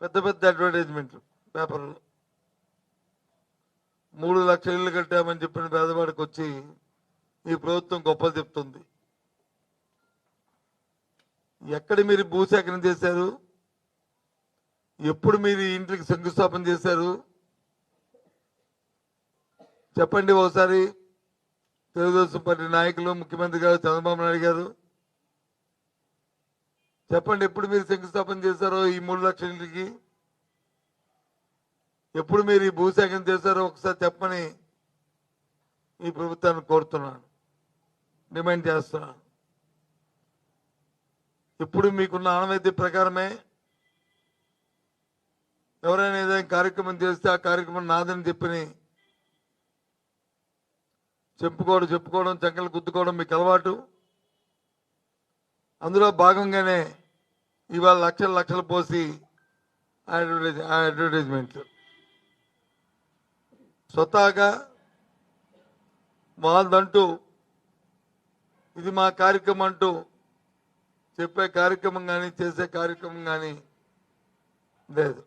పెద్ద పెద్ద అడ్వర్టైజ్మెంట్లు పేపర్లో 3 లక్షల ఇళ్ళు కట్టామని చెప్పిన పేదవాడికి వచ్చి ఈ ప్రభుత్వం గొప్పలు చెప్తుంది. ఎక్కడ మీరు భూసేకరణ చేశారు? ఎప్పుడు మీరు ఇంటికి శంకుస్థాపన చేశారు? చెప్పండి ఒకసారి. తెలుగుదేశం పార్టీ నాయకులు, ముఖ్యమంత్రి గారు చంద్రబాబు నాయుడు గారు చెప్పండి, ఎప్పుడు మీరు శంకుస్థాపన చేశారో ఈ 3 లక్షల ఇంటికి? ఎప్పుడు మీరు ఈ భూసేకరణ చేశారో ఒకసారి చెప్పని ఈ ప్రభుత్వాన్ని కోరుతున్నాను, డిమాండ్ చేస్తున్నాను. ఇప్పుడు మీకున్న ఆనవాయితీ ప్రకారమే ఎవరైనా ఏదైనా కార్యక్రమం చేస్తే ఆ కార్యక్రమం నాదని చెప్పని చెప్పుకోవడం చంకలు గుద్దుకోవడం మీకు అలవాటు. అందులో భాగంగానే ఇవాళ లక్షలు పోసి అడ్వర్టైజ్మెంట్లు స్వతహాగా వాళ్ళంటూ ఇది మా కార్యక్రమం అంటూ చెప్పే కార్యక్రమం కానీ చేసే కార్యక్రమం కానీ లేదు.